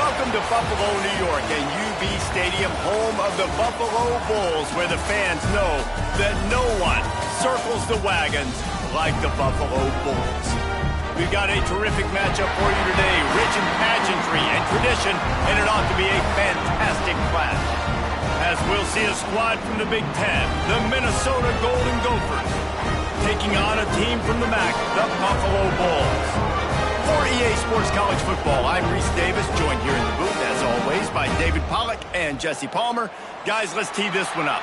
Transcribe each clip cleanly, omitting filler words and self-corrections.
Welcome to Buffalo, New York, and UB Stadium, home of the Buffalo Bulls, where the fans know that no one circles the wagons like the Buffalo Bulls. We've got a terrific matchup for you today, rich in pageantry and tradition, and it ought to be a fantastic clash. As we'll see a squad from the Big Ten, the Minnesota Golden Gophers, taking on a team from the MAC, the Buffalo Bulls. For EA Sports College Football, I'm Reese Davis, joined here in the booth, as always, by David Pollack and Jesse Palmer. Guys, let's tee this one up.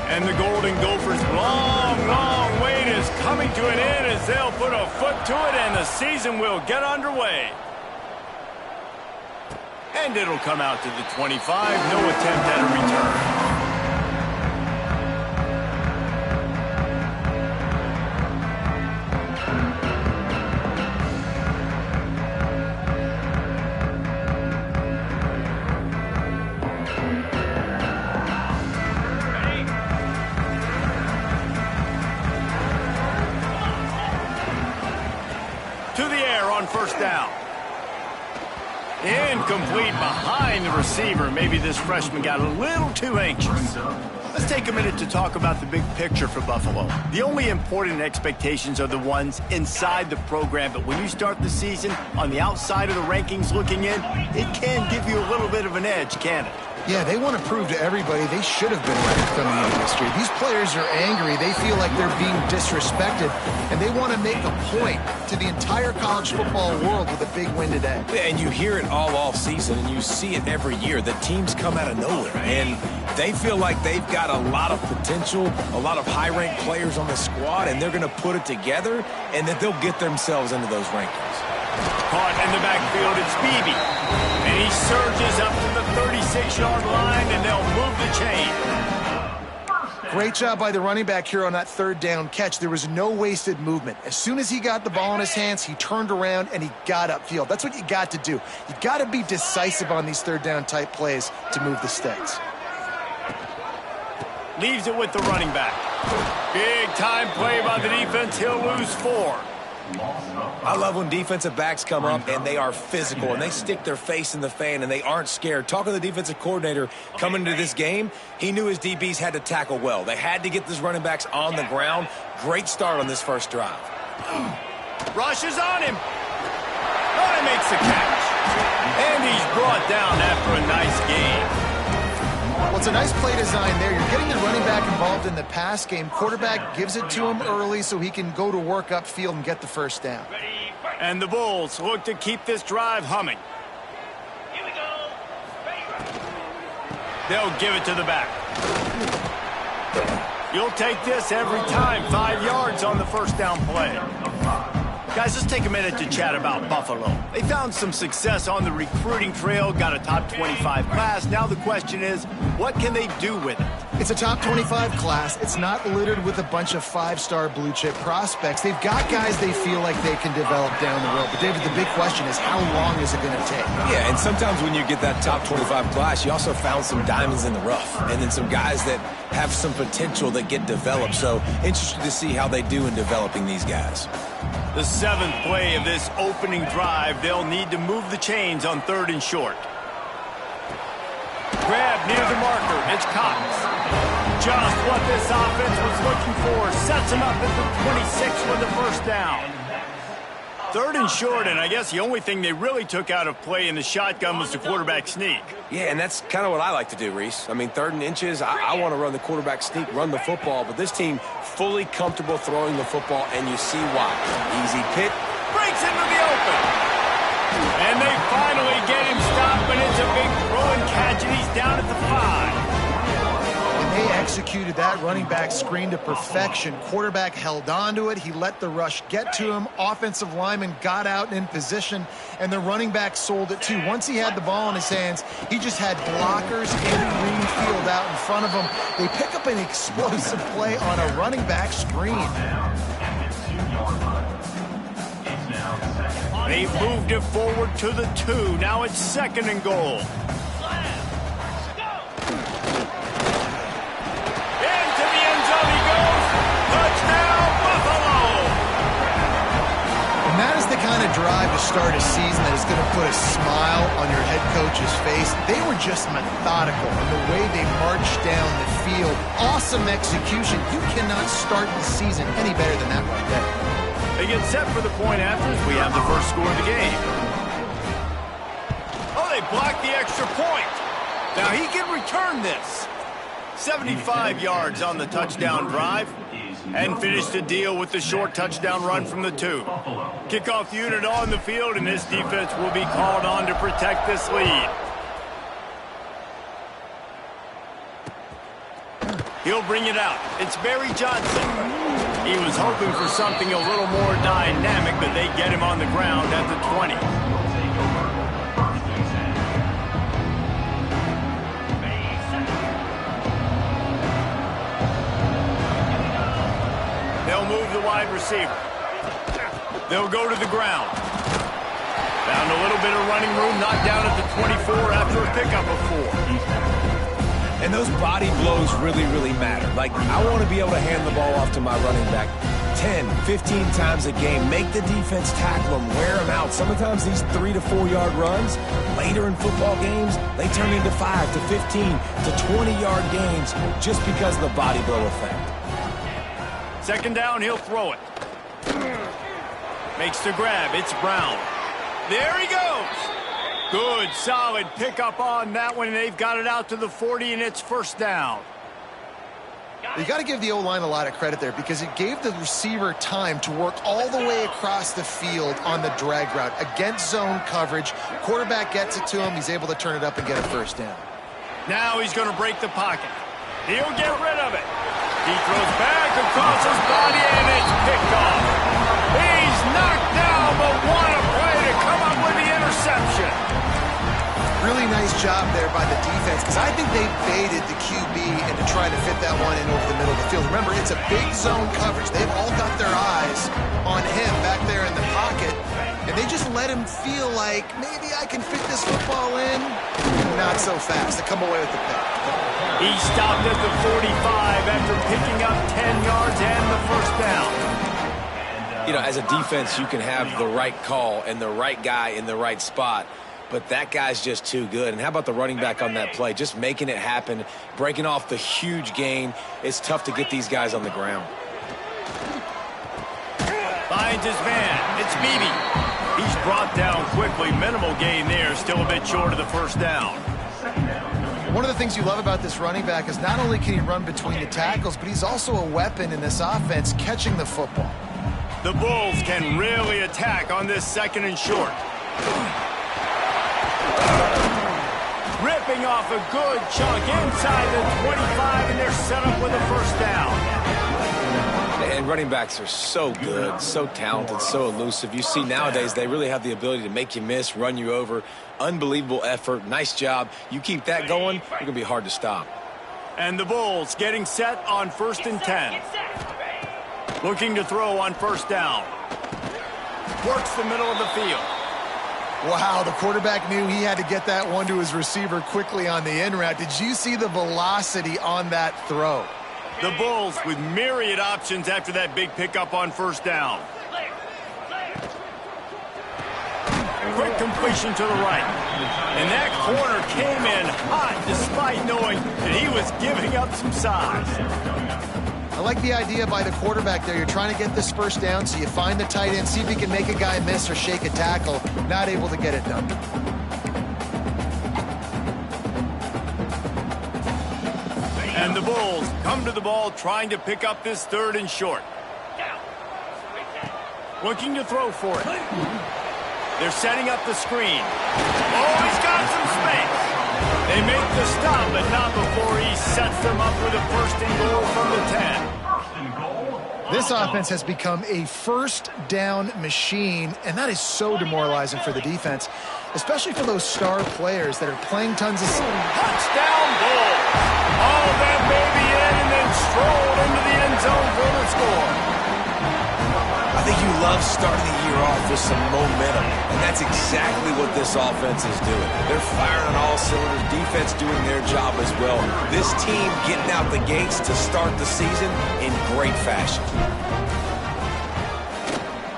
And the Golden Gophers' long wait is coming to an end as they'll put a foot to it, and the season will get underway. And it'll come out to the 25. No attempt at a return. To the air on first down. Incomplete behind the receiver. Maybe this freshman got a little too anxious. Let's take a minute to talk about the big picture for Buffalo. The only important expectations are the ones inside the program, but when you start the season on the outside of the rankings looking in, it can give you a little bit of an edge, can it? Yeah, they want to prove to everybody they should have been ranked coming into this year. These players are angry. They feel like they're being disrespected, and they want to make a point to the entire college football world with a big win today. Yeah, and you hear it all off season, and you see it every year. The teams come out of nowhere, and they feel like they've got a lot of potential, a lot of high-ranked players on the squad, and they're going to put it together, and that they'll get themselves into those rankings. Caught in the backfield, it's Beebe. And he surges up to the 36-yard line, and they'll move the chain. Great job by the running back here on that third down catch. There was no wasted movement. As soon as he got the ball in his hands, he turned around and he got upfield. That's what you got to do. You got to be decisive on these third down type plays to move the sticks. Leaves it with the running back. Big time play by the defense. He'll lose 4. I love when defensive backs come up and they are physical and they stick their face in the fan and they aren't scared. Talking to the defensive coordinator coming into this game, he knew his DBs had to tackle well. They had to get these running backs on the ground. Great start on this first drive. Rushes on him. Oh, he makes the catch. And he's brought down after a nice game. Well, it's a nice play design there. You're getting the running back involved in the pass game. Quarterback gives it to him early so he can go to work upfield and get the first down. And the Bulls look to keep this drive humming. They'll give it to the back. You'll take this every time. 5 yards on the first down play. Guys, let's take a minute to chat about Buffalo. They found some success on the recruiting trail, got a top 25 class. Now the question is, what can they do with it? It's a top 25 class. It's not littered with a bunch of 5-star blue-chip prospects. They've got guys they feel like they can develop down the road. But, David, the big question is, how long is it going to take? Yeah, and sometimes when you get that top 25 class, you also found some diamonds in the rough. And then some guys that have some potential that get developed. So, interested to see how they do in developing these guys. The 7th play of this opening drive, they'll need to move the chains on 3rd and short. Grab near the marker, it's Cox. Just what this offense was looking for. Sets him up at the 26 with the first down. 3rd and short, and I guess the only thing they really took out of play in the shotgun was the quarterback sneak. Yeah, and that's kind of what I like to do, Reese. I mean, 3rd and inches, I want to run the quarterback sneak, run the football, but this team fully comfortable throwing the football, and you see why. Easy pick. Breaks into the open. And they finally get him stopped, but it's a big throw and catch, and he's down at the 5. They executed that running back screen to perfection. Quarterback held on to it. He let the rush get to him. Offensive lineman got out and in position, and the running back sold it too. Once he had the ball in his hands, he just had blockers in green field out in front of him. They pick up an explosive play on a running back screen. They've moved it forward to the 2. Now it's 2nd and goal. start a season that is going to put a smile on your head coach's face. They were just methodical in the way they marched down the field. Awesome execution. You cannot start the season any better than that right there. They get set for the point after as we have the first score of the game. Oh, they blocked the extra point. Now he can return this. 75 yards on the touchdown drive. And finish the deal with the short touchdown run from the 2. Kickoff unit on the field, and this defense will be called on to protect this lead. He'll bring it out. It's Barry Johnson. He was hoping for something a little more dynamic, but they get him on the ground at the 20. They'll move the wide receiver. They'll go to the ground. Found a little bit of running room, knocked down at the 24 after a pickup of 4. And those body blows really, really matter. Like, I want to be able to hand the ball off to my running back 10, 15 times a game. Make the defense tackle them, wear them out. Sometimes these 3 to 4 yard runs, later in football games, they turn into 5 to 15 to 20-yard gains just because of the body blow effect. Second down, he'll throw it. Makes the grab. It's Brown. There he goes. Good, solid pickup on that one. They've got it out to the 40, and it's first down. You got to give the O-line a lot of credit there because it gave the receiver time to work all the way across the field on the drag route. Against zone coverage, quarterback gets it to him. He's able to turn it up and get a first down. Now he's going to break the pocket. He'll get rid of it. He throws back across his body, and it's picked off. He's knocked down, but what a play to come up with the interception. Really nice job there by the defense because I think they baited the QB and to try to fit that one in over the middle of the field. Remember, it's a big zone coverage. They've all got their eyes on him back there in the pocket, and they just let him feel like maybe I can fit this football in. Not so fast. They come away with the pick. He stopped at the 45 after picking up 10 yards and the first down. You know, as a defense, you can have the right call and the right guy in the right spot, but that guy's just too good. And how about the running back on that play? Just making it happen, breaking off the huge gain. It's tough to get these guys on the ground. Finds his man. It's Beebe. He's brought down quickly. Minimal gain there. Still a bit short of the first down. One of the things you love about this running back is not only can he run between the tackles, but he's also a weapon in this offense catching the football. The Bulls can really attack on this second and short. Ripping off a good chunk inside the 25, and they're set up with a first down. And running backs are so good, so talented, so elusive. You see nowadays they really have the ability to make you miss, run you over. Unbelievable effort. Nice job. You keep that going, you're going to be hard to stop. And the Bulls getting set on 1st and 10. Looking to throw on first down. Works the middle of the field. Wow, the quarterback knew he had to get that one to his receiver quickly on the in route. Did you see the velocity on that throw? The Bulls with myriad options after that big pickup on first down. Quick completion to the right. And that corner came in hot despite knowing that he was giving up some size. I like the idea by the quarterback there. You're trying to get this first down, so you find the tight end, see if he can make a guy miss or shake a tackle. Not able to get it done. And the Bulls come to the ball trying to pick up this 3rd and short. Looking to throw for it. They're setting up the screen. Oh, he's got some space. They make the stop, but not before he sets them up with a 1st and goal from the 10. This offense has become a first down machine, and that is so demoralizing for the defense, especially for those star players that are playing tons of... Touchdown Bulls. All that baby in and then strolled into the end zone for the score. I think you love starting the year off with some momentum, and that's exactly what this offense is doing. They're firing on all cylinders, defense doing their job as well. This team getting out the gates to start the season in great fashion.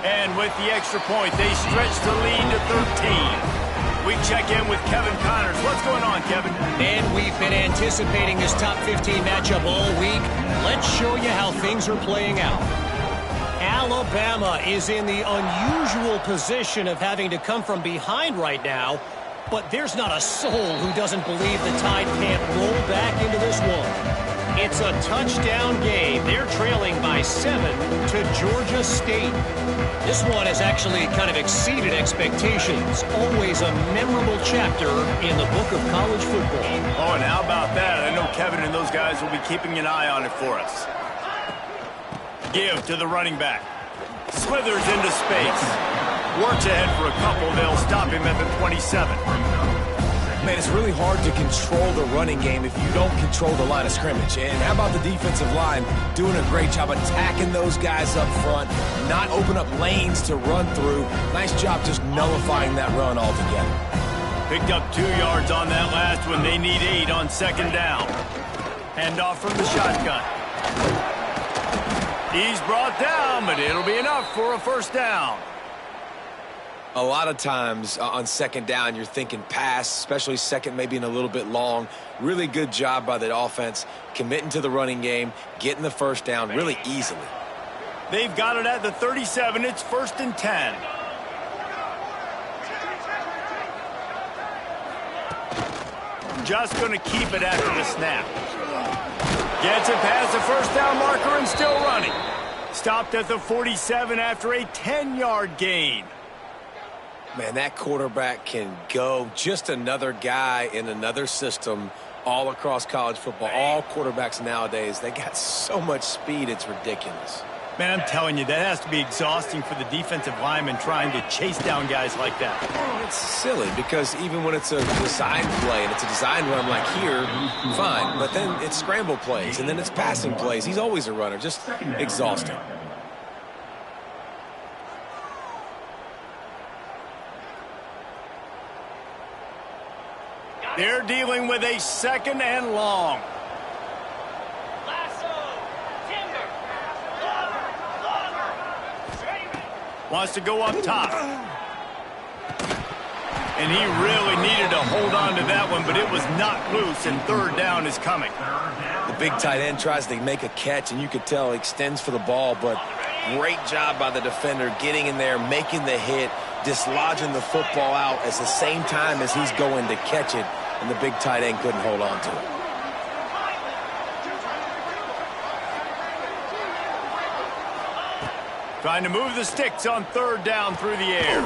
And with the extra point, they stretch the lead to 13. We check in with Kevin Connors. What's going on, Kevin? And we've been anticipating this top 15 matchup all week. Let's show you how things are playing out. Alabama is in the unusual position of having to come from behind right now, but there's not a soul who doesn't believe the Tide can't roll back into this one. It's a touchdown game. They're trailing by 7 to Georgia State. This one has actually kind of exceeded expectations. Always a memorable chapter in the book of college football. Oh, and how about that? I know Kevin and those guys will be keeping an eye on it for us. Give to the running back. Slithers into space. Works ahead for a couple. They'll stop him at the 27. Man, it's really hard to control the running game if you don't control the line of scrimmage. And how about the defensive line doing a great job attacking those guys up front, not open up lanes to run through. Nice job just nullifying that run altogether. Picked up 2 yards on that last one. They need 8 on second down. Hand off from the shotgun. He's brought down, but it'll be enough for a first down. A lot of times on second down, you're thinking pass, especially second, maybe in a little bit long. Really good job by the offense, committing to the running game, getting the first down really easily. They've got it at the 37. It's 1st and 10. Just going to keep it after the snap. Gets it past the first down marker and still running. Stopped at the 47 after a 10-yard gain. Man, that quarterback can go. Just another guy in another system all across college football. All quarterbacks nowadays, they got so much speed, it's ridiculous. Man, I'm telling you, that has to be exhausting for the defensive lineman trying to chase down guys like that. It's silly because even when it's a design play and it's a design run like here, fine. But then it's scramble plays and then it's passing plays. He's always a runner. Just exhausting. They're dealing with a 2nd and long. Wants to go up top. And he really needed to hold on to that one, but it was knocked loose, and 3rd down is coming. The big tight end tries to make a catch, and you could tell he extends for the ball, but great job by the defender getting in there, making the hit, dislodging the football out at the same time as he's going to catch it, and the big tight end couldn't hold on to it. Trying to move the sticks on 3rd down through the air.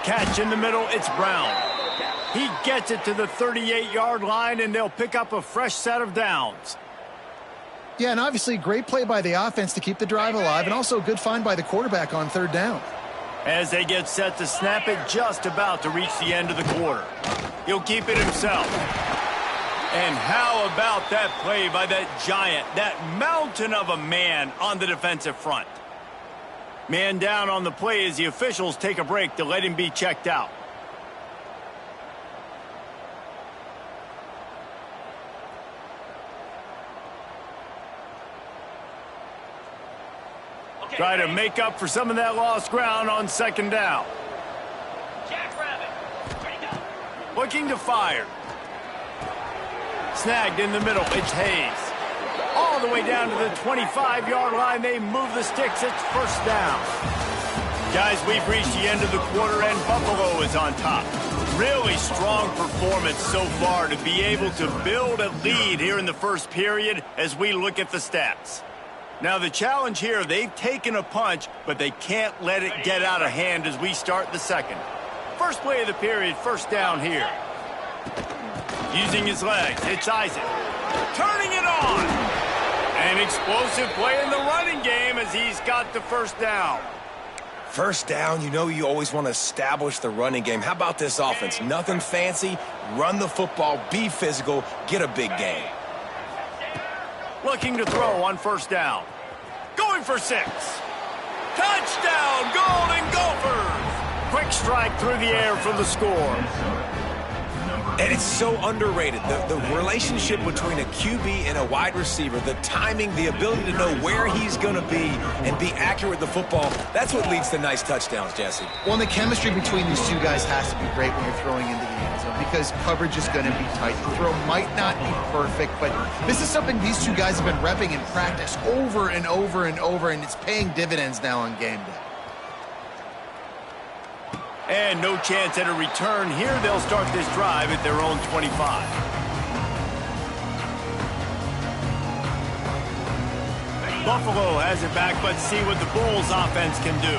Catch in the middle, it's Brown. He gets it to the 38-yard line, and they'll pick up a fresh set of downs. Yeah, and obviously great play by the offense to keep the drive alive, and also a good find by the quarterback on 3rd down. As they get set to snap it, just about to reach the end of the quarter. He'll keep it himself. And how about that play by that giant, that mountain of a man on the defensive front? Man down on the play as the officials take a break to let him be checked out. Try to make up for some of that lost ground on 2nd down. Looking to fire. Snagged in the middle. It's Hayes. All the way down to the 25-yard line. They move the sticks. It's 1st down. Guys, we've reached the end of the quarter, and Buffalo is on top. Really strong performance so far to be able to build a lead here in the first period as we look at the stats. Now, the challenge here, they've taken a punch, but they can't let it get out of hand as we start the second. First play of the period, 1st down here. Using his legs, it's Isaac. Turning it on. An explosive play in the running game as he's got the 1st down. 1st down, you know you always want to establish the running game. How about this offense? Nothing fancy. Run the football, be physical, get a big gain. Looking to throw on 1st down. Going for 6. Touchdown, Golden Gophers! Quick strike through the air for the score. And it's so underrated. The relationship between a QB and a wide receiver, the timing, the ability to know where he's going to be and be accurate with the football, that's what leads to nice touchdowns, Jesse. Well, and the chemistry between these two guys has to be great when you're throwing into the end zone because coverage is going to be tight. The throw might not be perfect, but this is something these two guys have been repping in practice over and over and over, and it's paying dividends now on game day. And no chance at a return here. They'll start this drive at their own 25. Buffalo has it back, but see what the Bulls offense can do.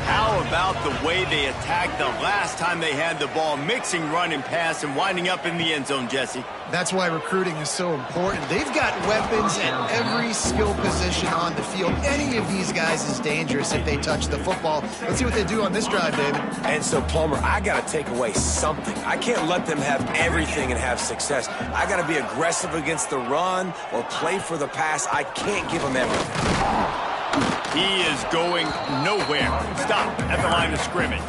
How about the way they attacked the last time they had the ball, mixing run and pass and winding up in the end zone, Jesse? That's why recruiting is so important. They've got weapons at every skill position on the field. Any of these guys is dangerous if they touch the football. Let's see what they do on this drive, David. And so, Palmer, I got to take away something. I can't let them have everything and have success. I got to be aggressive against the run or play for the pass. I can't give them everything. He is going nowhere. Stop at the line of scrimmage.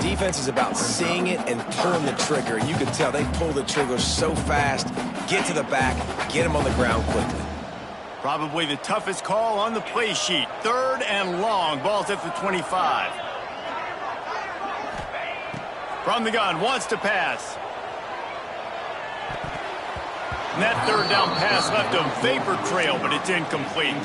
Defense is about seeing it and pulling the trigger. You can tell they pull the trigger so fast, get to the back, get him on the ground quickly. Probably the toughest call on the play sheet. 3rd and long. Ball's at the 25. From the gun, wants to pass. And that 3rd down pass left a vapor trail, but it's incomplete.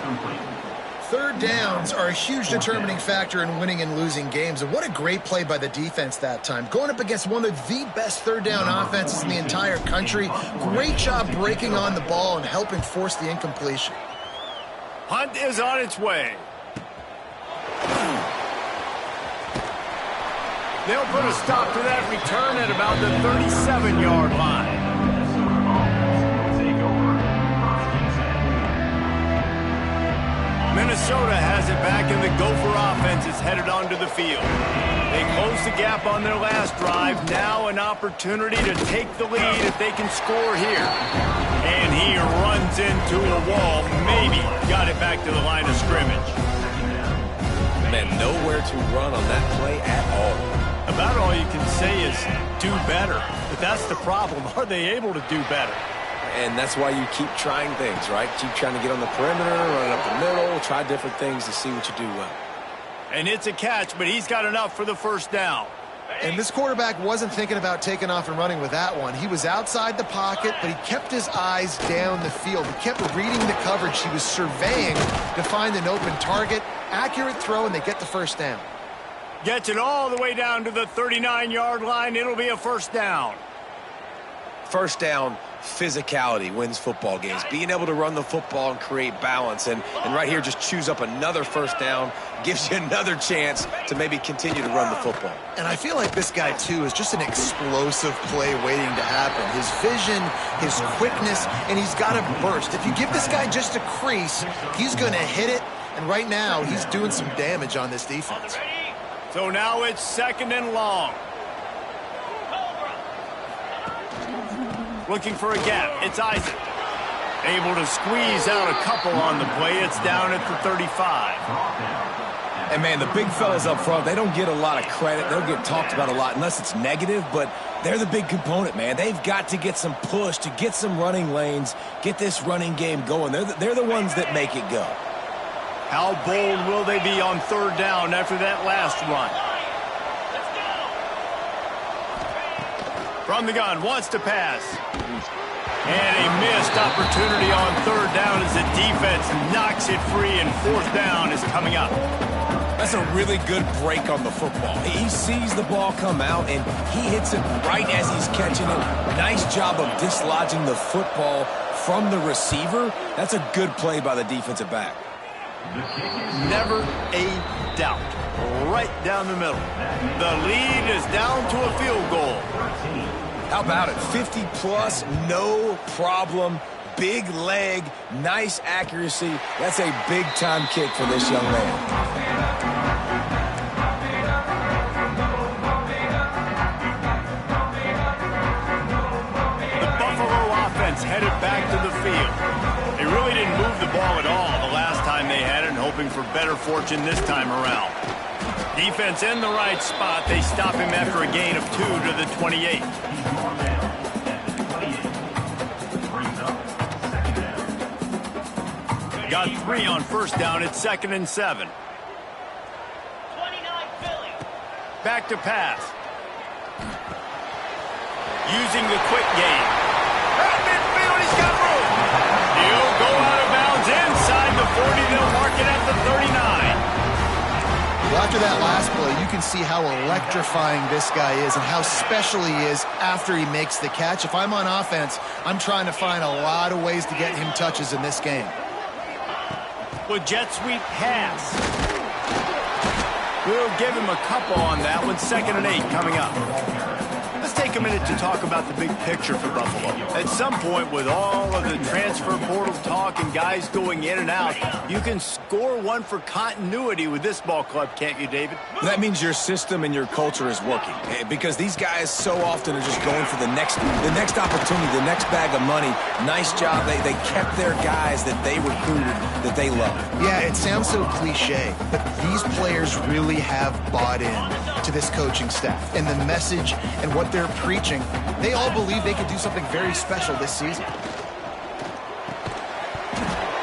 Third downs are a huge determining factor in winning and losing games, and what a great play by the defense that time. Going up against one of the best third down offenses in the entire country. Great job breaking on the ball and helping force the incompletion. Hunt is on its way. They'll put a stop to that return at about the 37-yard line. Minnesota has it back, and the Gopher offense is headed onto the field. They closed the gap on their last drive. Now an opportunity to take the lead if they can score here. And he runs into a wall. Maybe got it back to the line of scrimmage. Man, nowhere to run on that play at all. About all you can say is do better. But that's the problem. Are they able to do better? And that's why you keep trying things, right? Keep trying to get on the perimeter, run it up the middle, try different things to see what you do well. And it's a catch, but he's got enough for the first down. And this quarterback wasn't thinking about taking off and running with that one. He was outside the pocket, but he kept his eyes down the field. He kept reading the coverage. He was surveying to find an open target. Accurate throw, and they get the first down. Gets it all the way down to the 39-yard line. It'll be a first down. First down, physicality wins football games. Being able to run the football and create balance. And right here, just choose up another first down, gives you another chance to maybe continue to run the football. And I feel like this guy, too, is just an explosive play waiting to happen. His vision, his quickness, and he's got a burst. If you give this guy just a crease, he's going to hit it. And right now, he's doing some damage on this defense. So now it's 2nd and long. Looking for a gap. It's Isaac. Able to squeeze out a couple on the play. It's down at the 35. And, man, the big fellas up front, they don't get a lot of credit. They'll get talked about a lot unless it's negative, but they're the big component, man. They've got to get some push, to get some running lanes, get this running game going. They're the ones that make it go. How bold will they be on 3rd down after that last run? From the gun, wants to pass. And a missed opportunity on 3rd down as the defense knocks it free, and 4th down is coming up. That's a really good break on the football. He sees the ball come out, and he hits it right as he's catching it. Nice job of dislodging the football from the receiver. That's a good play by the defensive back. Never a doubt. Right down the middle. The lead is down to a field goal. How about it? 50-plus, no problem. Big leg, nice accuracy. That's a big-time kick for this young man. The Buffalo offense headed back to the field. They really didn't move the ball at all the last time they had it, and hope hoping for better fortune this time around. Defense in the right spot. They stop him after a gain of 2 to the 28. Got 3 on first down. It's 2nd and 7. Back to pass. Using the quick game. At midfield, he's got room. He'll go out of bounds inside the 40. They'll mark it at the 39. Well, after that last play, you can see how electrifying this guy is and how special he is after he makes the catch. If I'm on offense, I'm trying to find a lot of ways to get him touches in this game. With jet sweep pass. We'll give him a couple on that one. 2nd and 8 coming up. Let's take a minute to talk about the big picture for Buffalo. At some point, with all of the transfer portal talk and guys going in and out, you can score one for continuity with this ball club, can't you, David? That means your system and your culture is working, because these guys so often are just going for the next opportunity, the next bag of money. Nice job. They kept their guys that they recruited, that they love. Yeah, it sounds so cliche, but these players really have bought in to this coaching staff and the message and what they're preaching. They all believe they could do something very special this season.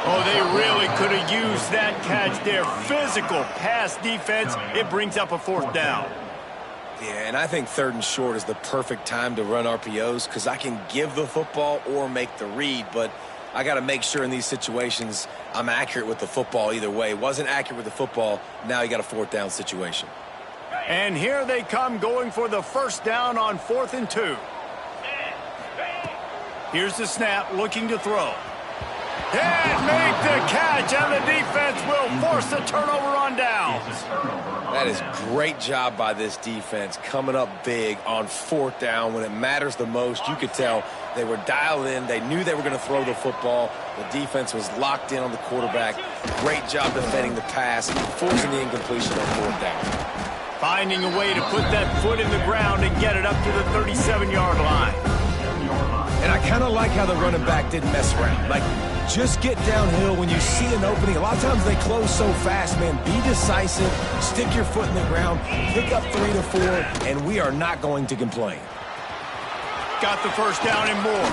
Oh, they really could have used that catch there. Physical pass defense. It brings up a 4th down. Yeah, and I think 3rd and short is the perfect time to run RPOs, because I can give the football or make the read, but I got to make sure in these situations I'm accurate with the football either way. Wasn't accurate with the football. Now you got a 4th down situation. And here they come, going for the 1st down on 4th and 2. Here's the snap, looking to throw. And make the catch, and the defense will force the turnover on downs. That is great job by this defense, coming up big on 4th down when it matters the most. You could tell they were dialed in. They knew they were going to throw the football. The defense was locked in on the quarterback. Great job defending the pass, forcing the incompletion on 4th down. Finding a way to put that foot in the ground and get it up to the 37-yard line. And I kind of like how the running back didn't mess around. Like, just get downhill when you see an opening. A lot of times they close so fast, man. Be decisive, stick your foot in the ground, pick up 3 to 4, and we are not going to complain. Got the 1st down and more.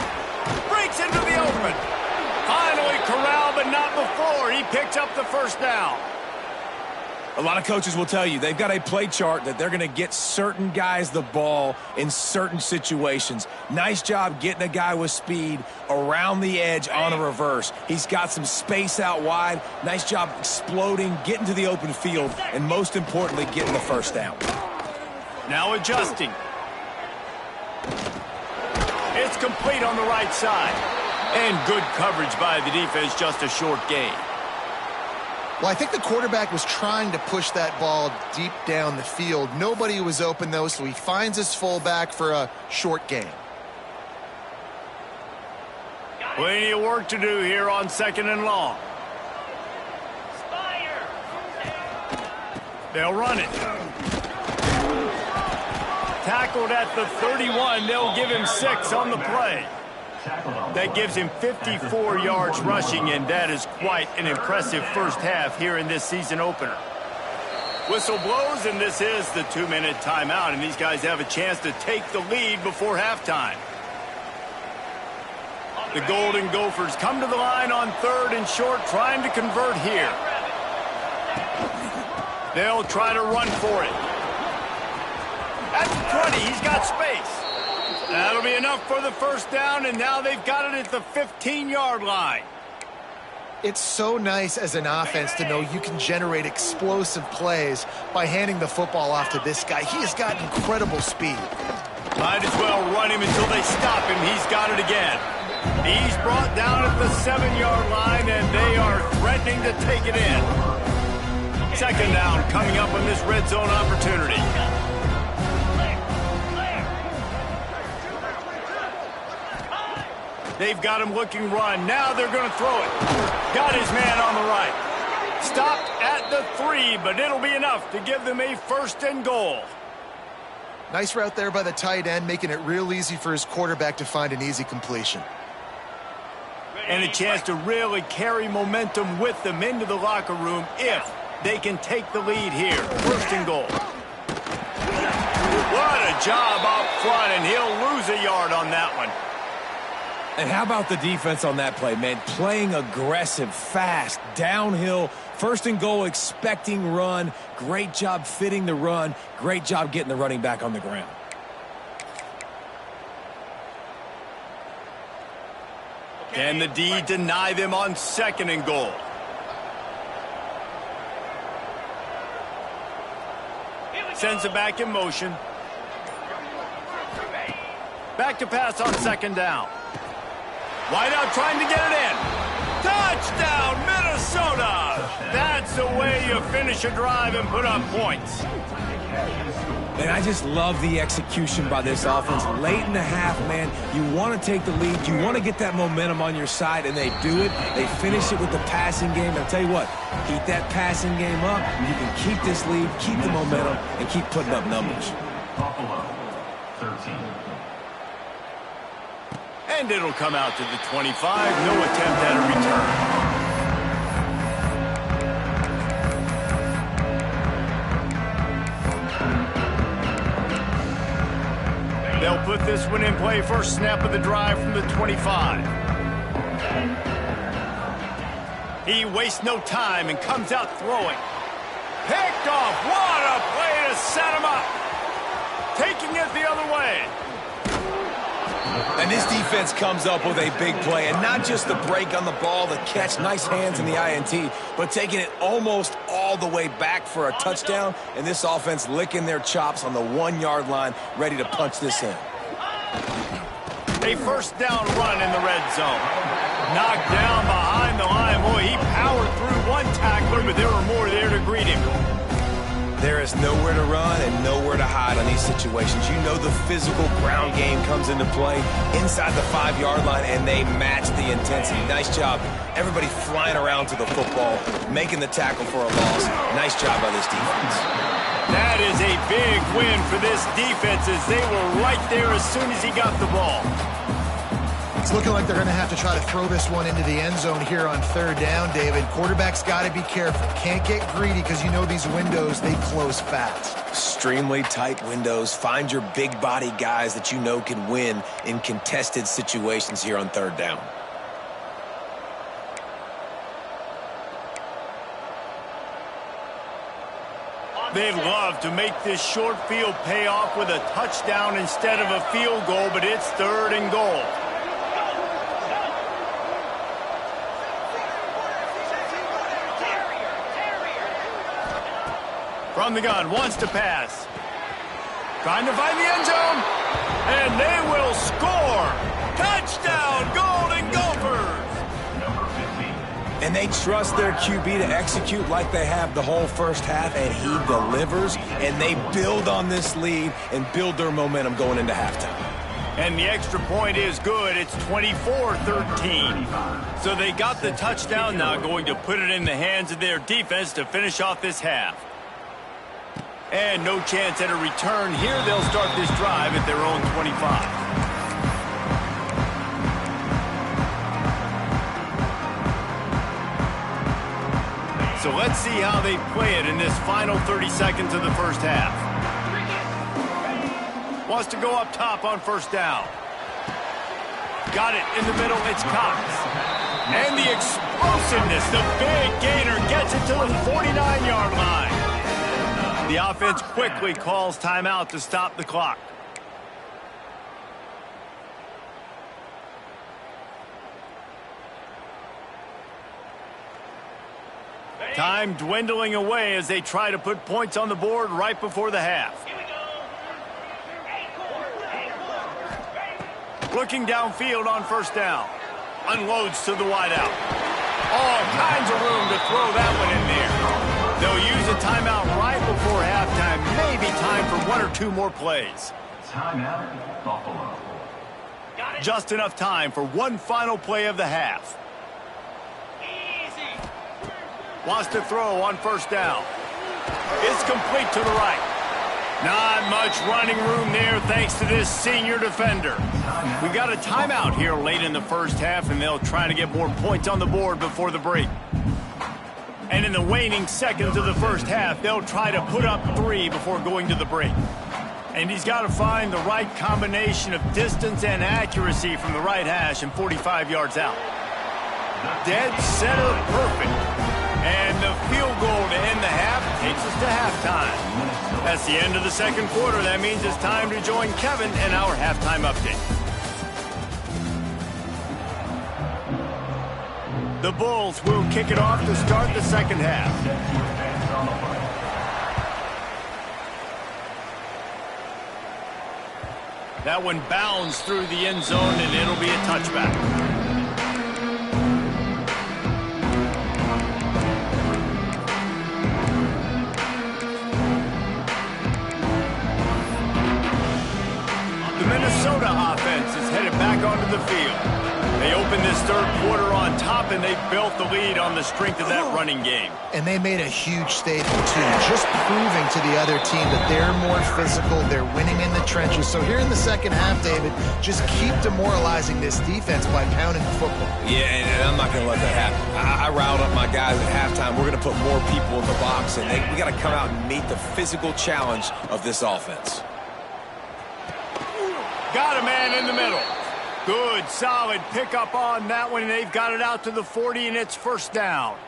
Breaks into the open. Finally corralled, but not before. He picks up the 1st down. A lot of coaches will tell you they've got a play chart that they're going to get certain guys the ball in certain situations. Nice job getting a guy with speed around the edge on a reverse. He's got some space out wide. Nice job exploding, getting to the open field, and most importantly, getting the 1st down. Now adjusting. It's complete on the right side. And good coverage by the defense, just a short gain. Well, I think the quarterback was trying to push that ball deep down the field. Nobody was open, though, so he finds his fullback for a short gain. Plenty of work to do here on 2nd and long. They'll run it. Tackled at the 31. They'll give him 6 on the play. That gives him 54 yards rushing, and that is quite an impressive first half here in this season opener. Whistle blows, and this is the 2-minute timeout, and these guys have a chance to take the lead before halftime. The Golden Gophers come to the line on 3rd and short, trying to convert here. They'll try to run for it. At the 20, he's got space. That'll be enough for the 1st down, and now they've got it at the 15-yard line. It's so nice as an offense to know you can generate explosive plays by handing the football off to this guy. He has got incredible speed. Might as well run him until they stop him. He's got it again. He's brought down at the 7-yard line, and they are threatening to take it in. 2nd down coming up on this red zone opportunity. They've got him looking run. Now they're going to throw it. Got his man on the right. Stopped at the 3, but it'll be enough to give them a 1st and goal. Nice route there by the tight end, making it real easy for his quarterback to find an easy completion. and a chance to really carry momentum with them into the locker room if they can take the lead here. First and goal. What a job up front, and he'll lose a yard on that one. And how about the defense on that play, man? Playing aggressive, fast, downhill, first and goal, expecting run. Great job fitting the run. Great job getting the running back on the ground. Can the D deny them on second and goal? Sends it back in motion. Back to pass on second down. Wide out trying to get it in. Touchdown, Minnesota! That's the way you finish a drive and put up points. And I just love the execution by this offense. Late in the half, man, you want to take the lead. You want to get that momentum on your side, and they do it. They finish it with the passing game. And I'll tell you what, keep that passing game up. You can keep this lead, keep the momentum, and keep putting up numbers. Buffalo, 13. And it'll come out to the 25. No attempt at a return. They'll put this one in play. First snap of the drive from the 25. He wastes no time and comes out throwing. Picked off. What a play to set him up. Taking it the other way. And this defense comes up with a big play, and not just the break on the ball, the catch, nice hands in the INT, but taking it almost all the way back for a touchdown, and this offense licking their chops on the 1-yard line, ready to punch this in. A first down run in the red zone. Knocked down behind the line. Boy, he powered through one tackler, but there were more there to greet him. There is nowhere to run and nowhere to hide on these situations. You know the physical ground game comes into play inside the 5-yard line, and they match the intensity. Nice job. Everybody flying around to the football, making the tackle for a loss. Nice job by this defense. That is a big win for this defense, as they were right there as soon as he got the ball. It's looking like they're going to have to try to throw this one into the end zone here on third down, David. Quarterback's got to be careful. Can't get greedy because you know these windows, they close fast. Extremely tight windows. Find your big body guys that you know can win in contested situations here on third down. They'd love to make this short field pay off with a touchdown instead of a field goal, but it's third and goal. From the gun, wants to pass. Trying to find the end zone. And they will score. Touchdown, Golden Gophers. And they trust their QB to execute like they have the whole first half, and he delivers. And they build on this lead and build their momentum going into halftime. And the extra point is good. It's 24-13. So they got the touchdown, now going to put it in the hands of their defense to finish off this half. And no chance at a return here. They'll start this drive at their own 25. So let's see how they play it in this final 30 seconds of the first half. Wants to go up top on first down. Got it in the middle. It's Cox. And the explosiveness, the big gainer gets it to the 49-yard line. The offense quickly calls timeout to stop the clock. Time dwindling away as they try to put points on the board right before the half. Looking downfield on first down. Unloads to the wideout. All kinds of room to throw that one in there. They'll use a timeout right before halftime. Maybe time for one or two more plays. Timeout, Buffalo. Just enough time for one final play of the half. Wants to throw on first down. It's complete to the right. Not much running room there thanks to this senior defender. We got a timeout here late in the first half, and they'll try to get more points on the board before the break. And in the waning seconds of the first half, they'll try to put up 3 before going to the break. And he's got to find the right combination of distance and accuracy from the right hash and 45 yards out. Dead center perfect. And the field goal to end the half takes us to halftime. That's the end of the second quarter. That means it's time to join Kevin in our halftime update. The Bulls will kick it off to start the second half. That one bounds through the end zone, and it'll be a touchback. Minnesota offense is headed back onto the field. They opened this third quarter on top, and they built the lead on the strength of that running game. And they made a huge statement, too, just proving to the other team that they're more physical, they're winning in the trenches. So here in the second half, David, just keep demoralizing this defense by pounding the football. Yeah, and I'm not going to let that happen. I riled up my guys at halftime. We're going to put more people in the box, and we got to come out and meet the physical challenge of this offense. Got a man in the middle. Good, solid pickup on that one. They've got it out to the 40, and it's first down.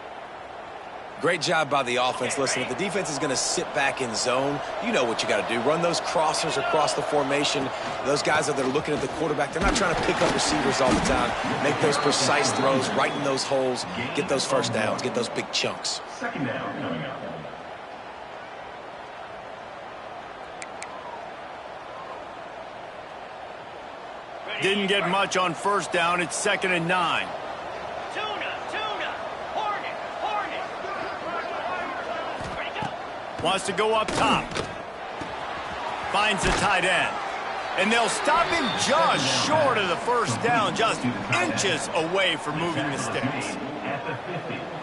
Great job by the offense. Listen, if the defense is going to sit back in zone, you know what you got to do. Run those crossers across the formation. Those guys that are looking at the quarterback, they're not trying to pick up receivers all the time. Make those precise throws, right in those holes, get those first downs, get those big chunks. Second down coming up. Didn't get much on first down. It's 2nd and 9. Wants to go up top. Finds the tight end. And they'll stop him just short of the first down, just inches away from moving the sticks.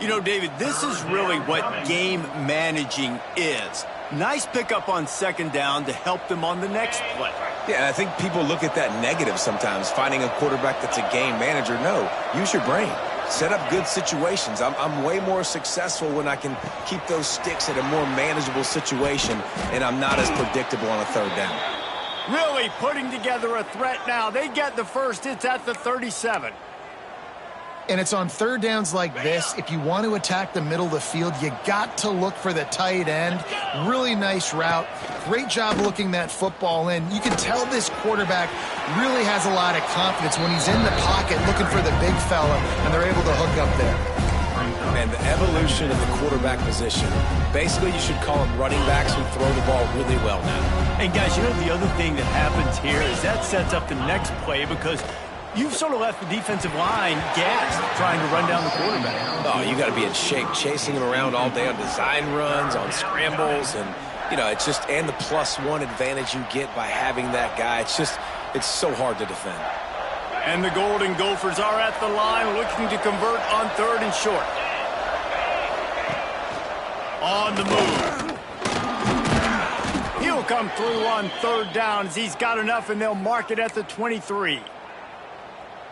You know, David, this is really what game managing is. Nice pickup on 2nd down to help them on the next play. Yeah, I think people look at that negative sometimes, finding a quarterback that's a game manager. No, use your brain. Set up good situations. I'm way more successful when I can keep those sticks at a more manageable situation, and I'm not as predictable on a 3rd down. Really putting together a threat now. They get the first. It's at the 37. And it's on 3rd downs like this. If you want to attack the middle of the field, you got to look for the tight end. Really nice route. Great job looking that football in. You can tell this quarterback really has a lot of confidence when he's in the pocket looking for the big fella, and they're able to hook up there. Man, the evolution of the quarterback position. Basically, you should call them running backs who throw the ball really well now. And, guys, you know the other thing that happens here is that sets up the next play because you've sort of left the defensive line gassed trying to run down the quarterback. Oh, you got to be in shape, chasing him around all day on design runs, on scrambles, and, you know, it's just, and the +1 advantage you get by having that guy. It's so hard to defend. And the Golden Gophers are at the line looking to convert on 3rd and short. On the move. He'll come through on 3rd down as he's got enough, and they'll mark it at the 23.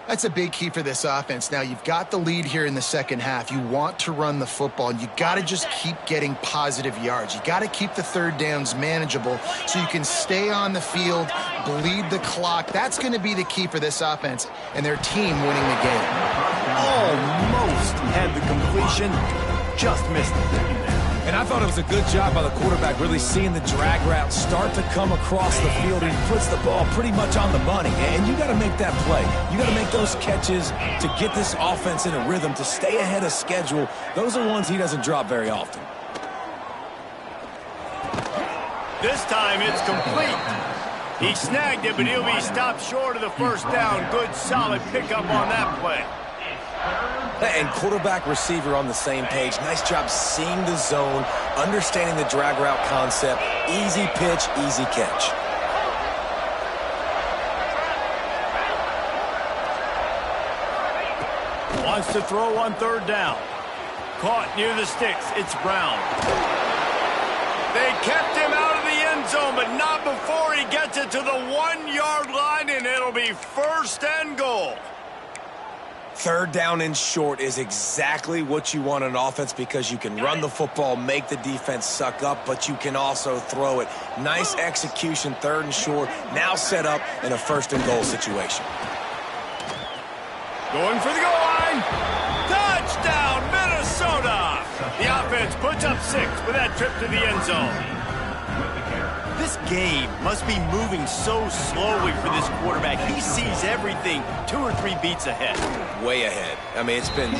That's a big key for this offense. Now, you've got the lead here in the second half. You want to run the football, and you got to just keep getting positive yards. You got to keep the 3rd downs manageable so you can stay on the field, bleed the clock. That's going to be the key for this offense and their team winning the game. Almost had the completion, just missed it. And I thought it was a good job by the quarterback, really seeing the drag route start to come across the field. He puts the ball pretty much on the money. And you got to make that play. You got to make those catches to get this offense in a rhythm, to stay ahead of schedule. Those are ones he doesn't drop very often. This time it's complete. He snagged it, but he'll be stopped short of the first down. Good, solid pickup on that play. And quarterback receiver on the same page. Nice job seeing the zone, understanding the drag route concept. Easy pitch, easy catch. Wants to throw on 3rd down. Caught near the sticks. It's Brown. They kept him out of the end zone, but it to the 1-yard line, and it'll be 1st and goal. 3rd down and short is exactly what you want on offense because you can run the football, make the defense suck up, but you can also throw it. Nice execution, 3rd and short, now set up in a 1st and goal situation. Going for the goal line. Touchdown, Minnesota. The offense puts up 6 with that trip to the end zone. This game must be moving so slowly for this quarterback. He sees everything 2 or 3 beats ahead. Way ahead. I mean, it's been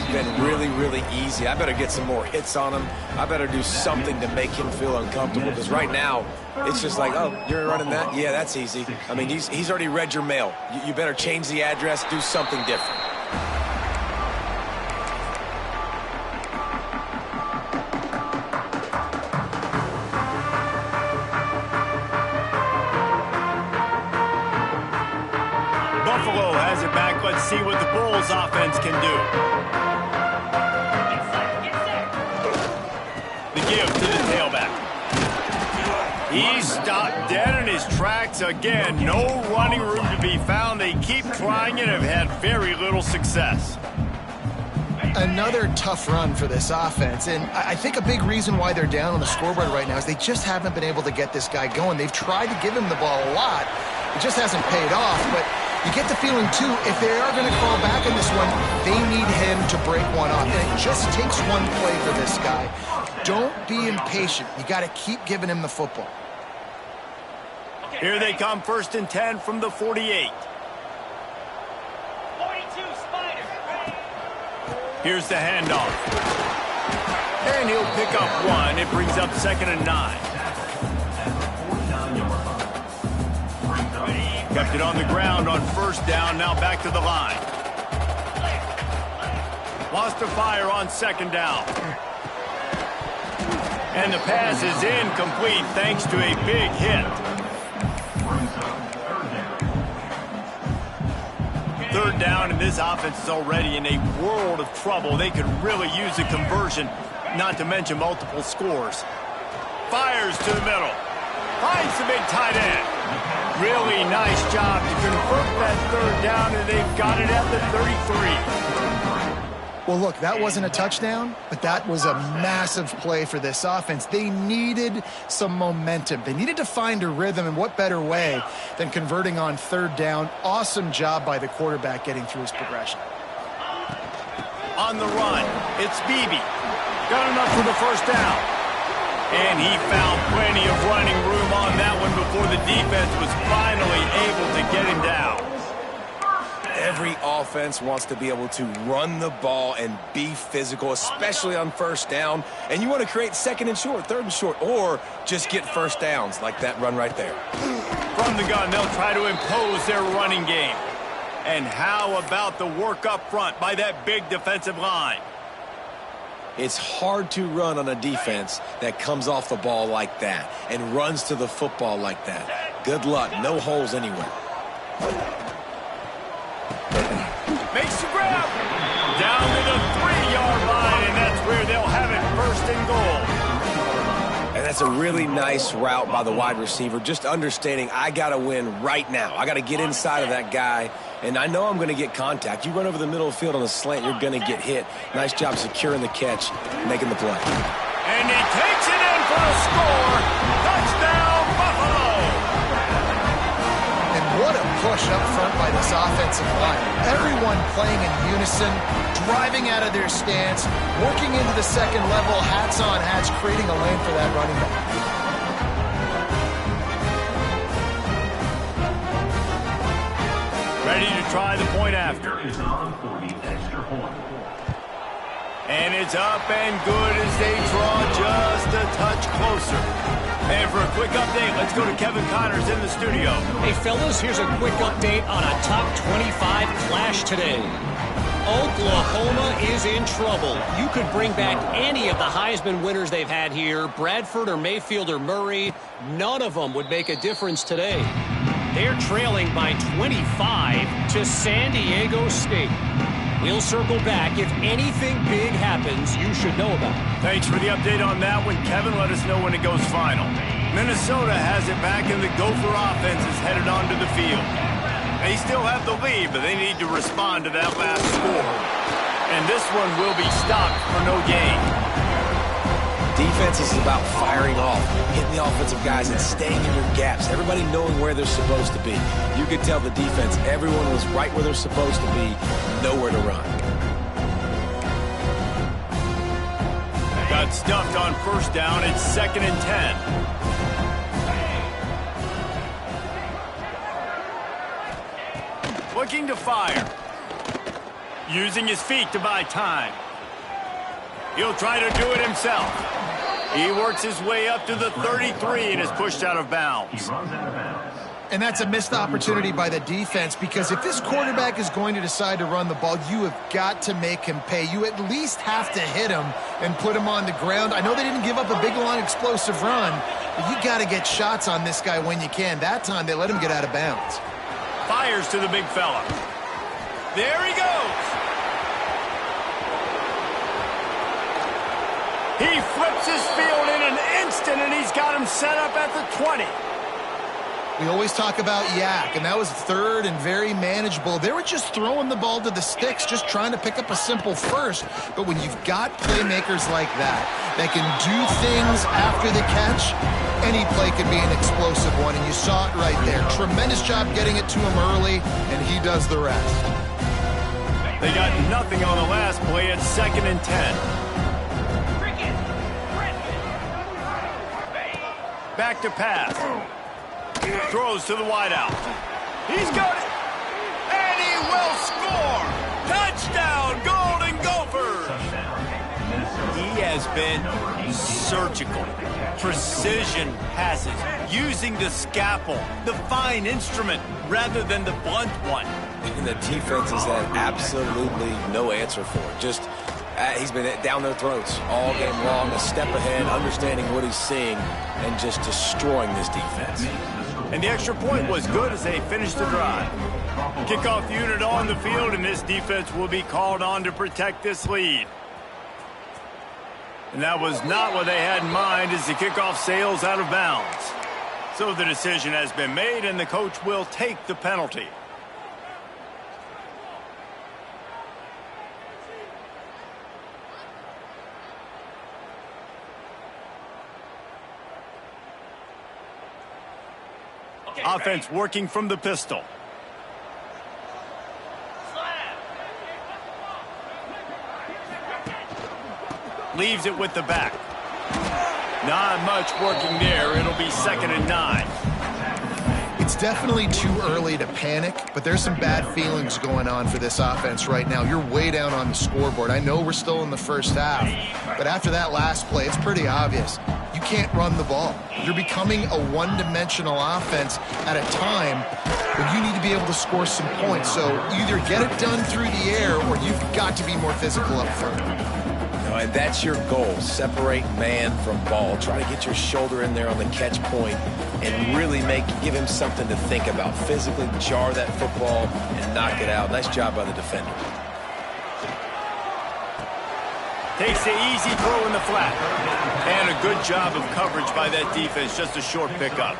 really, really easy. I better get some more hits on him. I better do something to make him feel uncomfortable because right now, it's just like, oh, you're running that? Yeah, that's easy. I mean, he's already read your mail. You better change the address, do something different. Buffalo has it back. Let's see what the Bulls offense can do. The give to the tailback. He's stopped dead in his tracks again. No running room to be found. They keep trying and have had very little success. Another tough run for this offense, and I think a big reason why they're down on the scoreboard right now is they just haven't been able to get this guy going. They've tried to give him the ball a lot. It just hasn't paid off, but you get the feeling, too, if they are going to fall back in this one, they need him to break one off. And it just takes one play for this guy. Don't be impatient. You got to keep giving him the football. Here they come, 1st and 10 from the 48. 42 Spider. Here's the handoff. And he'll pick up 1. It brings up 2nd and 9. Kept it on the ground on 1st down, now back to the line. Lost to fire on 2nd down. And the pass is incomplete thanks to a big hit. 3rd down, and this offense is already in a world of trouble. They could really use a conversion, not to mention multiple scores. Fires to the middle. Finds the big tight end. Really nice job to convert that 3rd down, and they've got it at the 33. Well, look, that wasn't a touchdown, but that was a massive play for this offense. They needed some momentum. They needed to find a rhythm, and what better way than converting on 3rd down. Awesome job by the quarterback getting through his progression. On the run, it's Beebe. Got enough for the 1st down. And he found plenty of running room on that one before the defense was finally able to get him down. Every offense wants to be able to run the ball and be physical, especially on 1st down. And you want to create 2nd and short, 3rd and short, or just get 1st downs like that run right there. From the gun, they'll try to impose their running game. And how about the work up front by that big defensive line? It's hard to run on a defense that comes off the ball like that and runs to the football like that. Good luck. No holes anywhere. Makes the grab. Down to the 3-yard line, and that's where they'll have it 1st and goal. And that's a really nice route by the wide receiver. Just understanding I got to win right now. I got to get inside of that guy, and I know I'm going to get contact. You run over the middle of the field on a slant, you're going to get hit. Nice job securing the catch, making the play. And he takes it in for a score. Touchdown, Buffalo. And what a push up front by this offensive line. Everyone playing in unison, driving out of their stance, working into the 2nd level, hats on hats, creating a lane for that running back. Ready to try the point after. Is on for the extra point. And it's up and good as they draw just a touch closer. And for a quick update, let's go to Kevin Connors in the studio. Hey, fellas, here's a quick update on a top 25 clash today. Oklahoma is in trouble. You could bring back any of the Heisman winners they've had here, Bradford or Mayfield or Murray. None of them would make a difference today. They're trailing by 25 to San Diego State. We'll circle back. If anything big happens, you should know about it. Thanks for the update on that one, Kevin. Let us know when it goes final. Minnesota has it back, and the Gopher offense is headed onto the field. They still have the lead, but they need to respond to that last score. And this one will be stopped for no gain. Defense is about firing off, hitting the offensive guys and staying in your gaps. Everybody knowing where they're supposed to be. You could tell the defense, everyone was right where they're supposed to be, nowhere to run. Got stuffed on first down. It's 2nd and 10. Looking to fire. Using his feet to buy time. He'll try to do it himself. He works his way up to the 33 and is pushed out of bounds. And that's a missed opportunity by the defense, because if this quarterback is going to decide to run the ball, you have got to make him pay. You at least have to hit him and put him on the ground. I know they didn't give up a big, long, explosive run, but you got to get shots on this guy when you can. That time, they let him get out of bounds. Fires to the big fella. There he goes. He flips his field in an instant, and he's got him set up at the 20. We always talk about Yak, and that was 3rd and very manageable. They were just throwing the ball to the sticks, just trying to pick up a simple first. But when you've got playmakers like that can do things after the catch, any play can be an explosive one, and you saw it right there. Tremendous job getting it to him early, and he does the rest. They got nothing on the last play. It's 2nd and 10. Back to pass. Throws to the wideout. He's got it. And he will score. Touchdown, Golden Gophers. He has been surgical. Precision passes. Using the scalpel, the fine instrument, rather than the blunt one. And the defense has had absolutely no answer for it. Just he's been down their throats all game long, a step ahead, understanding what he's seeing, and just destroying this defense. And the extra point was good as they finished the drive. Kickoff unit on the field, and this defense will be called on to protect this lead. And that was not what they had in mind as the kickoff sails out of bounds. So the decision has been made, and the coach will take the penalty. Offense working from the pistol. Leaves it with the back. Not much working there. It'll be 2nd and 9. It's definitely too early to panic, but there's some bad feelings going on for this offense right now. You're way down on the scoreboard. I know we're still in the first half, but after that last play, it's pretty obvious. You can't run the ball. You're becoming a one-dimensional offense at a time when you need to be able to score some points. So either get it done through the air, or you've got to be more physical up front. And that's your goal. Separate man from ball. Try to get your shoulder in there on the catch point and really give him something to think about. Physically jar that football and knock it out. Nice job by the defender. Takes the easy throw in the flat. And a good job of coverage by that defense. Just a short pickup.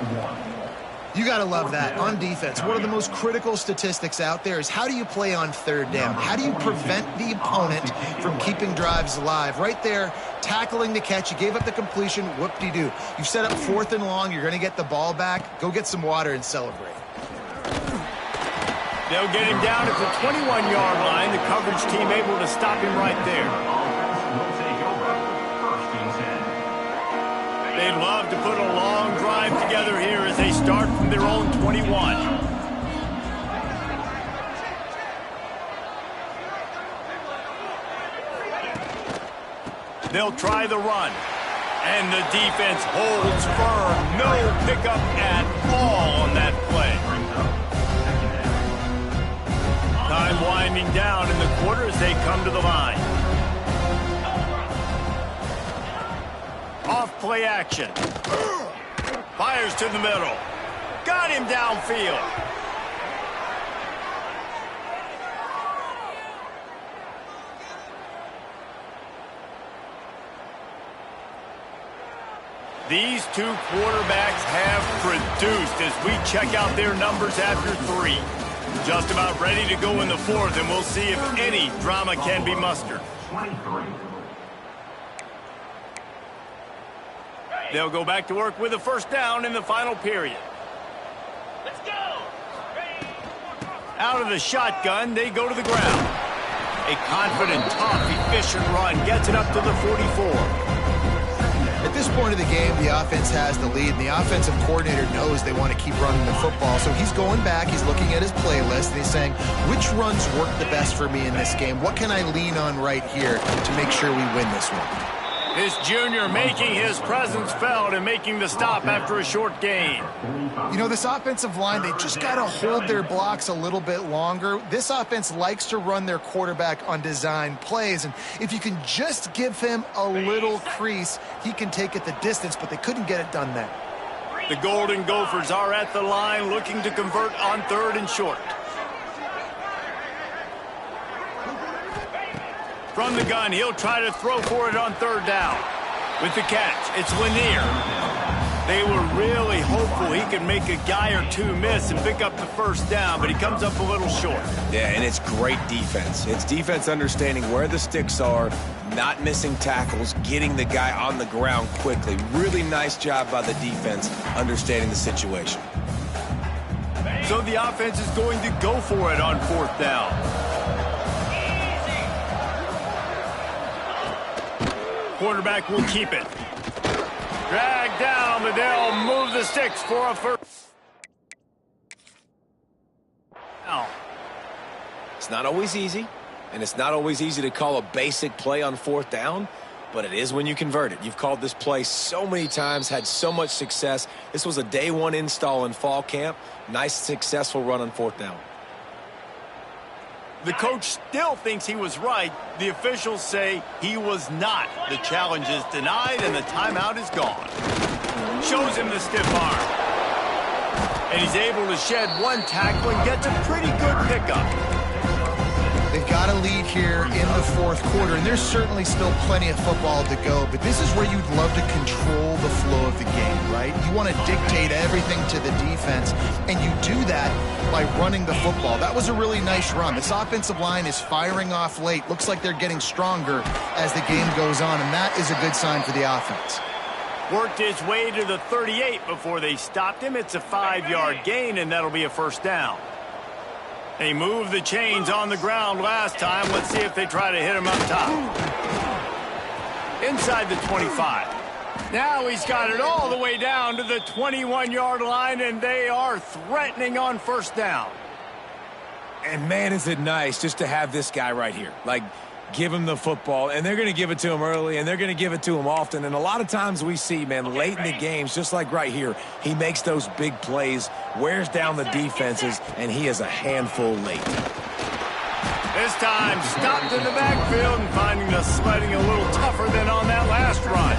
You got to love that. On defense, one of the most critical statistics out there is how do you play on 3rd down? How do you prevent the opponent from keeping drives alive? Right there, tackling the catch. You gave up the completion. Whoop-de-doo. You've set up 4th and long. You're going to get the ball back. Go get some water and celebrate. They'll get him down at the 21-yard line. The coverage team able to stop him right there. They'd love to put a long drive together here as they start from their own 21. They'll try the run. And the defense holds firm. No pickup at all on that play. Time winding down in the quarter as they come to the line. Off play action. Fires to the middle. Got him downfield. These two quarterbacks have produced as we check out their numbers after 3. Just about ready to go in the 4th, and we'll see if any drama can be mustered. They'll go back to work with a first down in the final period. Let's go! Out of the shotgun, they go to the ground. A confident, tough, efficient run gets it up to the 44. At this point of the game, the offense has the lead, and the offensive coordinator knows they want to keep running the football. So he's going back, he's looking at his playlist, and he's saying, which runs work the best for me in this game? What can I lean on right here to make sure we win this one? This junior making his presence felt and making the stop after a short gain. You know, this offensive line, they just got to hold their blocks a little bit longer. This offense likes to run their quarterback on design plays, and if you can just give him a little crease, he can take it the distance, but they couldn't get it done there. The Golden Gophers are at the line looking to convert on 3rd and short. From the gun, he'll try to throw for it on 3rd down. With the catch, it's Lanier. They were really hopeful he could make a guy or two miss and pick up the first down, but he comes up a little short. Yeah, and it's great defense. It's defense understanding where the sticks are, not missing tackles, getting the guy on the ground quickly. Really nice job by the defense understanding the situation. So the offense is going to go for it on 4th down. Quarterback will keep it. Drag down, but they'll move the sticks for a first. Now, it's not always easy, and it's not always easy to call a basic play on 4th down, but it is when you convert it. You've called this play so many times, had so much success. This was a day 1 install in fall camp. Nice, successful run on 4th down. The coach still thinks he was right. The officials say he was not. The challenge is denied, and the timeout is gone. Shows him the stiff arm. And he's able to shed 1 tackle and gets a pretty good pickup. They've got a lead here in the 4th quarter, and there's certainly still plenty of football to go, but this is where you'd love to control the flow of the game, right? You want to dictate everything to the defense, and you do that by running the football. That was a really nice run. This offensive line is firing off late. Looks like they're getting stronger as the game goes on, and that is a good sign for the offense. Worked his way to the 38 before they stopped him. It's a 5-yard gain, and that'll be a first down. They moved the chains on the ground last time. Let's see if they try to hit him up top. Inside the 25. Now he's got it all the way down to the 21-yard line, and they are threatening on first down. And man, is it nice just to have this guy right here. Like, give him the football, and they're going to give it to him early, and they're going to give it to him often. And a lot of times we see, man, late in the games, just like right here, he makes those big plays, wears down the defenses, and he is a handful late. This time, stopped in the backfield and finding the sledding a little tougher than on that last run.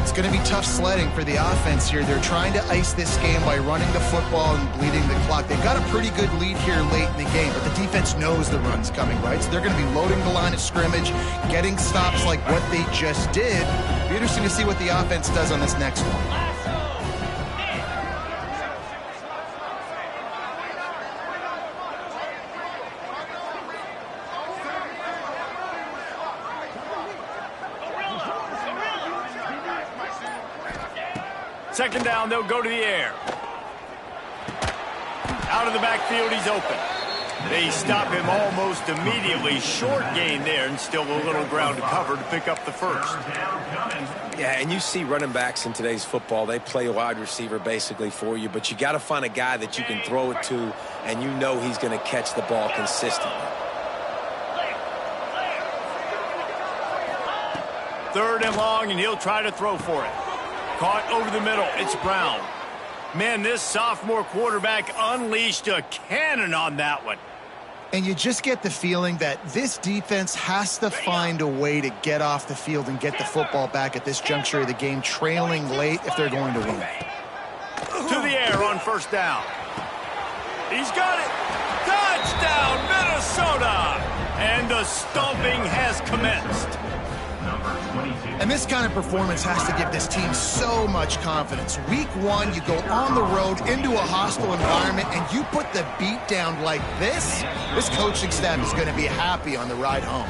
It's going to be tough sledding for the offense here. They're trying to ice this game by running the football and bleeding the clock. They've got a pretty good lead here late in the game, but the defense knows the run's coming, right? So they're going to be loading the line of scrimmage, getting stops like what they just did. It'll be interesting to see what the offense does on this next one. Second down, they'll go to the air. Out of the backfield, he's open. They stop him almost immediately. Short gain there, and still a little ground to cover to pick up the first. Yeah, and you see running backs in today's football, they play a wide receiver basically for you, but you got to find a guy that you can throw it to, and you know he's going to catch the ball consistently. 3rd and long, and he'll try to throw for it. Caught over the middle. It's Brown. Man, this sophomore quarterback unleashed a cannon on that one. And you just get the feeling that this defense has to find a way to get off the field and get the football back at this juncture of the game, trailing late if they're going to win. To the air on first down. He's got it. Touchdown, Minnesota! And the stomping has commenced. And this kind of performance has to give this team so much confidence. Week 1, you go on the road into a hostile environment, and you put the beat down like this coaching staff is going to be happy on the ride home.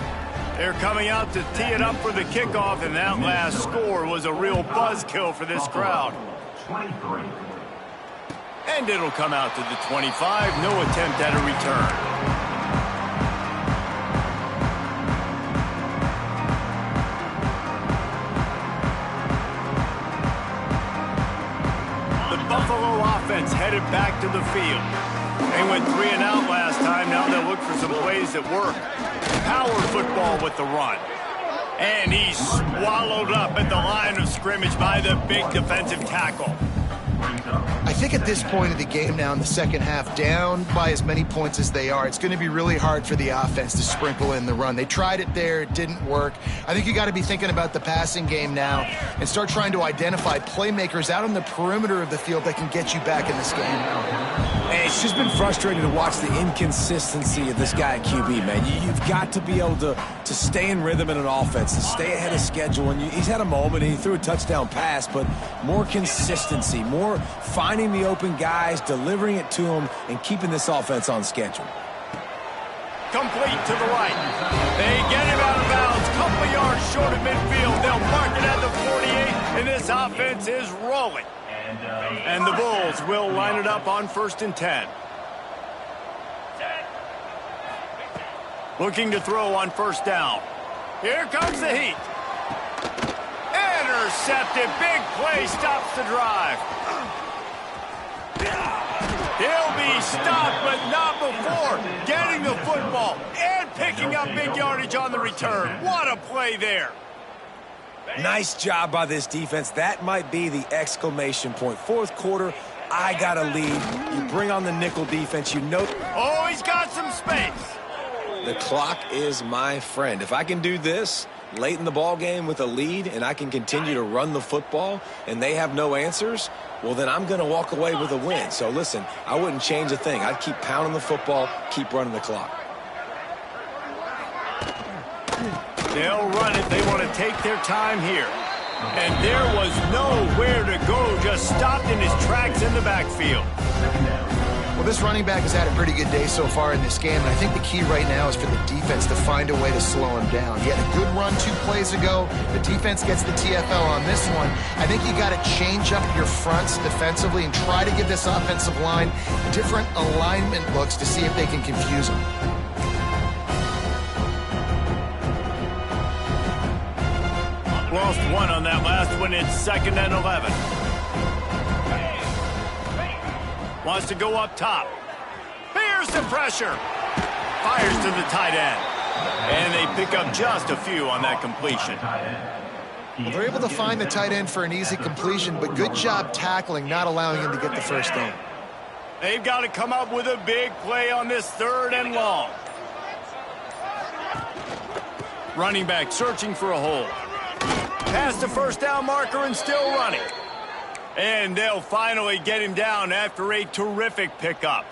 They're coming out to tee it up for the kickoff, and that last score was a real buzzkill for this crowd. 23. And it'll come out to the 25. No attempt at a return. Buffalo offense headed back to the field. They went 3 and out last time. Now they'll look for some plays that work. Power football with the run. And he's swallowed up at the line of scrimmage by the big defensive tackle. I think at this point of the game now in the second half, down by as many points as they are, it's going to be really hard for the offense to sprinkle in the run. They tried it there. It didn't work. I think you got to be thinking about the passing game now and start trying to identify playmakers out on the perimeter of the field that can get you back in this game. Hey, it's just been frustrating to watch the inconsistency of this guy at QB, man. You've got to be able to stay in rhythm in an offense, to stay ahead of schedule. And he's had a moment, and he threw a touchdown pass, but more consistency, more finding the open guys, delivering it to them, and keeping this offense on schedule. Complete to the right. They get him out of bounds. Couple yards short of midfield. They'll mark it at the 48, and this offense is rolling. And the Bulls will line it up on 1st and 10. Looking to throw on 1st down. Here comes the heat. Intercepted. Big play stops the drive. He'll be stopped, but not before getting the football and picking up big yardage on the return. What a play there. Nice job by this defense. That might be the exclamation point. 4th quarter, I got a lead. You bring on the nickel defense, you know. Oh, he's got some space. The clock is my friend. If I can do this late in the ball game with a lead and I can continue to run the football and they have no answers, well, then I'm going to walk away with a win. So, listen, I wouldn't change a thing. I'd keep pounding the football, keep running the clock. They'll run it. They want to take their time here. And there was nowhere to go. Just stopped in his tracks in the backfield. Well, this running back has had a pretty good day so far in this game, and I think the key right now is for the defense to find a way to slow him down. He had a good run 2 plays ago. The defense gets the TFL on this one. I think you got to change up your fronts defensively and try to give this offensive line different alignment looks to see if they can confuse him. Lost 1 on that last one. It's 2nd and 11. Wants to go up top. Here's the pressure. Fires to the tight end. And they pick up just a few on that completion. Well, they're able to find the tight end for an easy completion, but good job tackling, not allowing him to get the first down. They've got to come up with a big play on this 3rd and long. Running back searching for a hole. Past the 1st down marker and still running. And they'll finally get him down after a terrific pickup.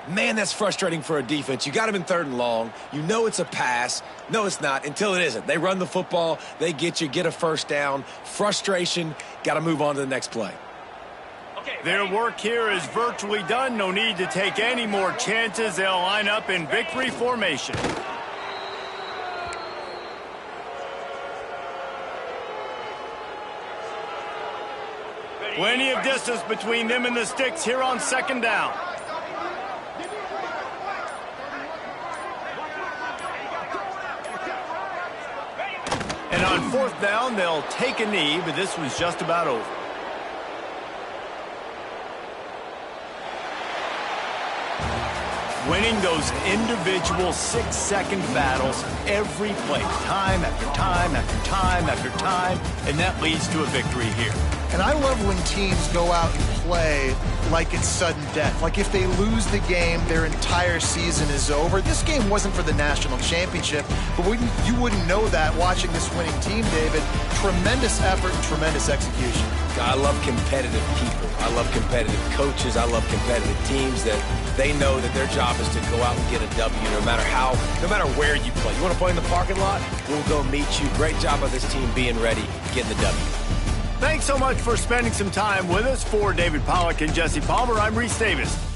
Man, that's frustrating for a defense. You got him in 3rd and long. You know it's a pass. No, it's not until it isn't. They run the football. They get you, get a 1st down. Frustration. Got to move on to the next play. Their work here is virtually done. No need to take any more chances. They'll line up in victory formation. Plenty of distance between them and the sticks here on 2nd down. And on 4th down, they'll take a knee, but this was just about over. Winning those individual 6-second battles every play, time after time after time after time, and that leads to a victory here. And I love when teams go out and play like it's sudden death. Like if they lose the game, their entire season is over. This game wasn't for the national championship, but you wouldn't know that watching this winning team, David. Tremendous effort and tremendous execution. I love competitive people. I love competitive coaches. I love competitive teams that they know that their job is to go out and get a W no matter where you play. You want to play in the parking lot? We'll go meet you. Great job of this team being ready, getting the W. Thanks so much for spending some time with us. For David Pollack and Jesse Palmer, I'm Reese Davis.